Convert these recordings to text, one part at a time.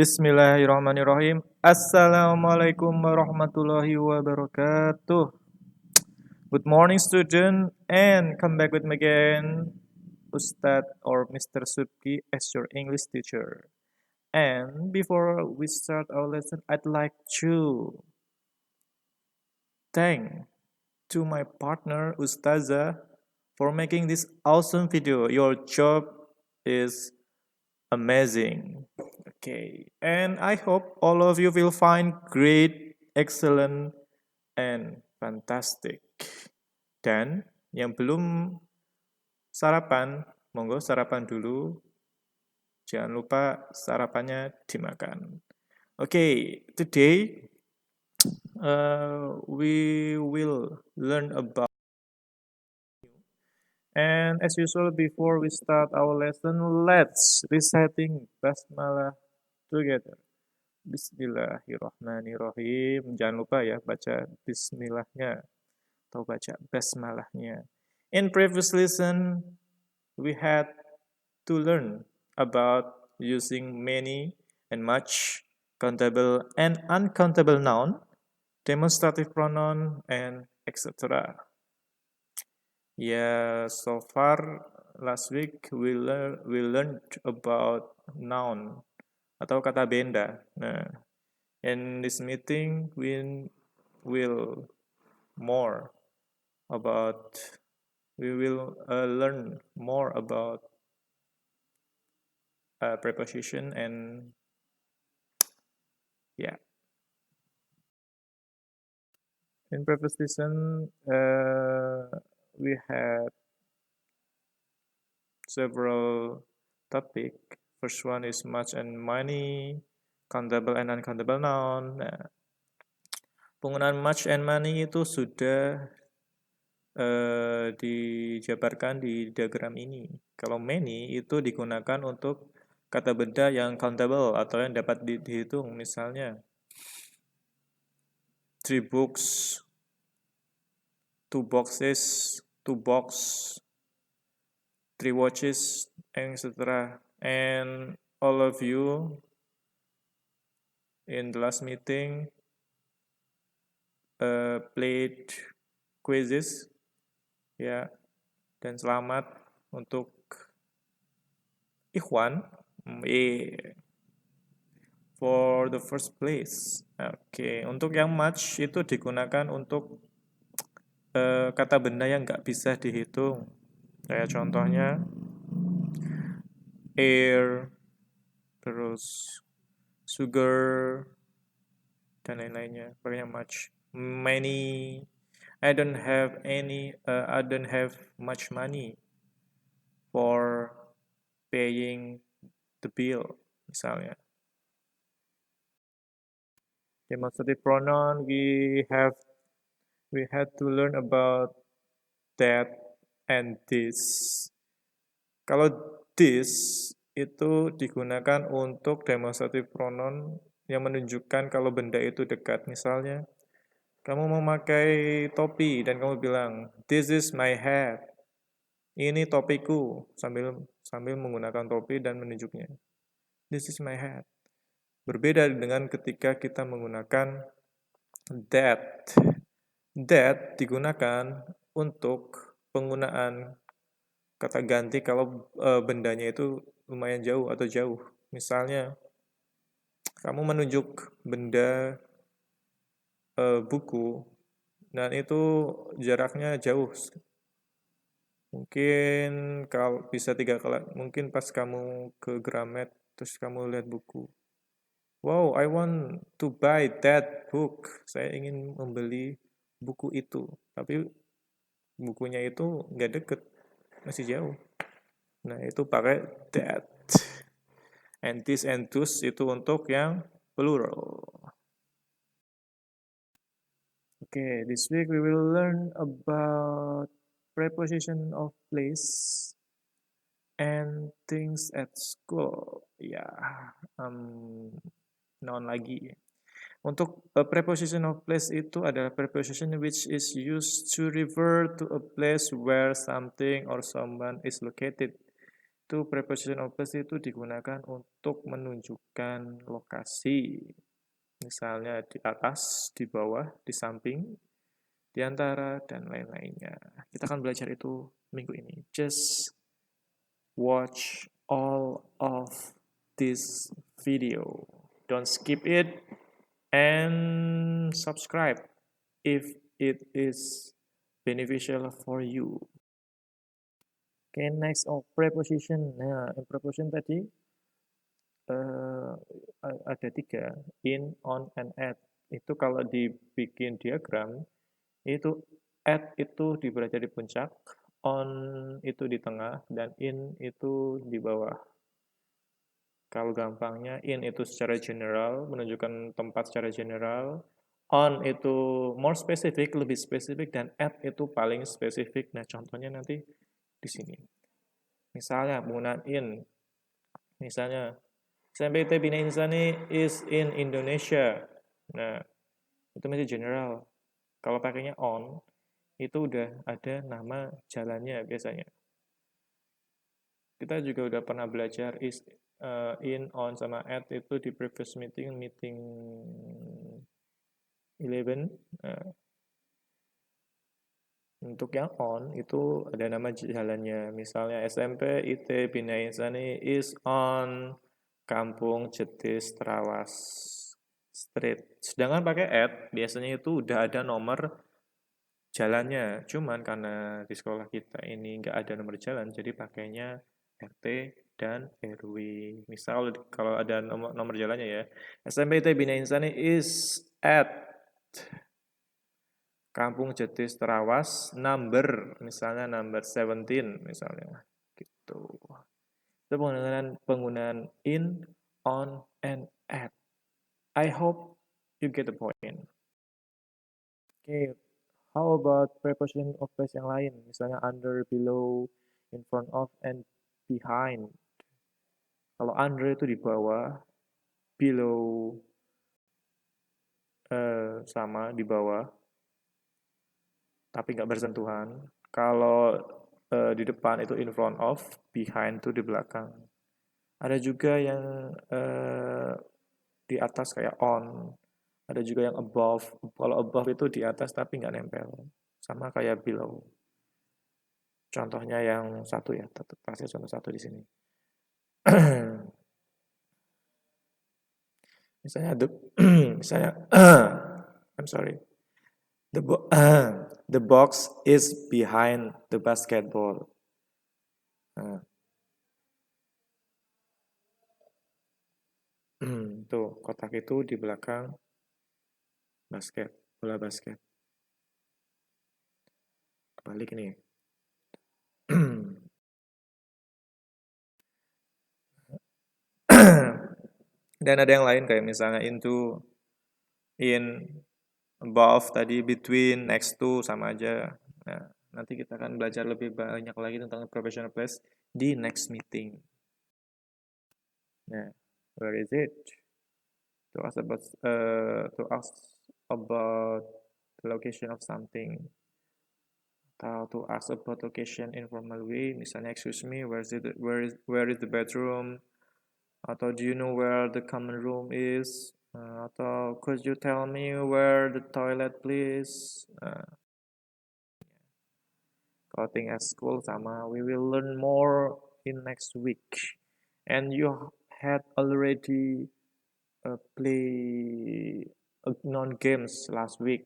Bismillahirrahmanirrahim. Assalamualaikum warahmatullahi wabarakatuh. Good morning, student, and come back with me again, Ustad or Mr. Subki as your English teacher. And before we start our lesson, I'd like to thank to my partner Ustaza for making this awesome video. Your job is amazing. Okay, and I hope all of you will find great, excellent, and fantastic. Dan yang belum sarapan, monggo sarapan dulu. Jangan lupa sarapannya dimakan. Okay, today we will learn about. And as usual, before we start our lesson, let's reciting basmalah together. Bismillahirrahmanirrahim. Jangan lupa ya baca bismillahnya atau baca basmalahnya. In previous lesson, we had to learn about using many and much, countable and uncountable noun, demonstrative pronoun, and etc. Yeah, so far last week we learned about noun atau kata benda. Nah, in this meeting we will more about we will learn more about preposition and yeah. In previous lesson we had several topic. First one is much and many, countable and uncountable noun. Nah, penggunaan much and many itu sudah dijabarkan di diagram ini. Kalau many itu digunakan untuk kata benda yang countable atau yang dapat dihitung. Misalnya 3 books, 2 boxes, 2 box, 3 watches, etc. And all of you in the last meeting played quizzes ya, dan selamat untuk Ikhwan for the first place. Oke, untuk yang much itu digunakan untuk kata benda yang nggak bisa dihitung. Kayak contohnya air, terus sugar, dan lain-lainnya. Pokoknya much. Many. I don't have much money for paying the bill, misalnya. Demonstrative pronoun, we had to learn about that and this. Kalau this itu digunakan untuk demonstrative pronoun yang menunjukkan kalau benda itu dekat. Misalnya, kamu memakai topi dan kamu bilang, "This is my hat." Ini topiku, sambil menggunakan topi dan menunjuknya. This is my hat. Berbeda dengan ketika kita menggunakan that. That digunakan untuk penggunaan kata ganti kalau bendanya itu lumayan jauh atau jauh. Misalnya, kamu menunjuk benda buku dan itu jaraknya jauh. Mungkin kalau bisa 3 kali, mungkin pas kamu ke Gramet terus kamu lihat buku. Wow, I want to buy that book. Saya ingin membeli buku itu, tapi bukunya itu nggak deket, masih jauh. Nah, itu pakai that. And this and those itu untuk yang plural. Okay, this week we will learn about preposition of place and things at school. Ya, noun lagi. Untuk preposition of place itu adalah preposition which is used to refer to a place where something or someone is located. Itu preposition of place itu digunakan untuk menunjukkan lokasi. Misalnya di atas, di bawah, di samping, di antara, dan lain-lainnya. Kita akan belajar itu minggu ini. Just watch all of this video. Don't skip it and subscribe if it is beneficial for you. Okay, next preposition. Nah, preposition tadi ada 3, in, on, and at. Itu kalau dibikin diagram, itu at itu berada di puncak, on itu di tengah, dan in itu di bawah. Kalau gampangnya, in itu secara general, menunjukkan tempat secara general, on itu more specific, lebih spesifik, dan at itu paling spesifik. Nah, contohnya nanti di sini. Misalnya, penggunaan in. Misalnya, sampai Bina Insani is in Indonesia. Nah, itu masih general. Kalau pakainya on, itu udah ada nama jalannya biasanya. Kita juga udah pernah belajar is, in, on, sama at itu di previous meeting 11. Untuk yang on itu ada nama jalannya. Misalnya SMP IT Bina Insani is on Kampung Jetis Trawas Street. Sedangkan pakai at biasanya itu udah ada nomor jalannya. Cuman karena di sekolah kita ini nggak ada nomor jalan, jadi pakainya RT dan RW. Misal kalau ada nomor jalannya ya, SMP IT Bina Insani is at Kampung Jetis Terawas, misalnya number 17 misalnya, gitu. Itu penggunaan in, on, and at. I hope you get the point. Okay, how about preposition of place yang lain? Misalnya under, below, in front of, and behind. Kalau under itu di bawah, below sama di bawah, tapi nggak bersentuhan. Kalau di depan itu in front of, behind itu di belakang. Ada juga yang di atas kayak on. Ada juga yang above. Kalau above itu di atas tapi nggak nempel. Sama kayak below. Contohnya yang satu ya, kasih contoh satu di sini. misalnya I'm sorry. The box is behind the basketball. Nah, tuh kotak itu di belakang bola basket. Balik nih. Dan ada yang lain kayak misalnya into, in, above tadi, between, next to, sama aja. Nah, nanti kita akan belajar lebih banyak lagi tentang professional place di next meeting. Nah, where is it? To ask about the location of something. Atau to ask about location informal way, misalnya excuse me, where is the bedroom? Atau do you know where the common room is? Atau could you tell me where the toilet please? Coding at school sama, we will learn more in next week. And you had already play non-games last week.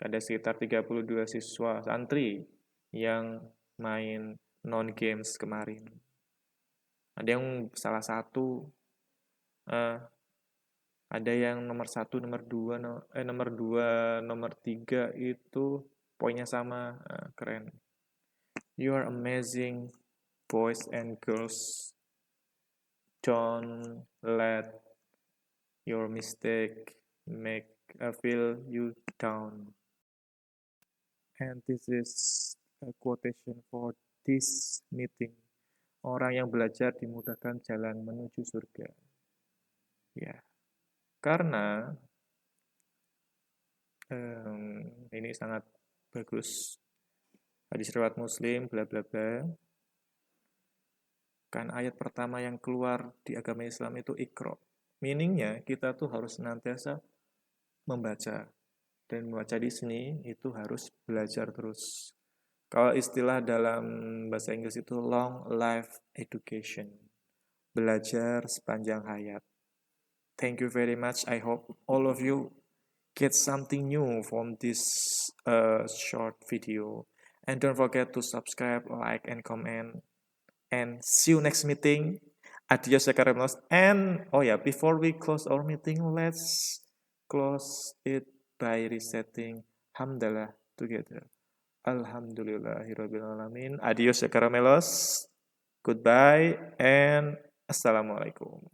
Ada sekitar 32 siswa santri yang main non-games kemarin. Ada yang salah satu, ada yang nomor 1, nomor 2, nomor 3 itu poinnya sama, keren. You are amazing, boys and girls. Don't let your mistake make feel you down. And this is a quotation for this meeting. Orang yang belajar dimudahkan jalan menuju surga. Ya, karena ini sangat bagus. Hadis riwayat Muslim, bla bla bla. Kan ayat pertama yang keluar di agama Islam itu Iqra. Meaningnya kita tuh harus senantiasa membaca. Dan membaca di sini itu harus belajar terus. Kalau istilah dalam bahasa Inggris itu long life education. Belajar sepanjang hayat. Thank you very much. I hope all of you get something new from this short video. And don't forget to subscribe, like, and comment. And see you next meeting. Adios ya Karemos. And oh yeah, before we close our meeting, let's close it by resetting Hamdalah together. Alhamdulillahirrabbilalamin. Adios ya Karamelos. Goodbye and Assalamualaikum.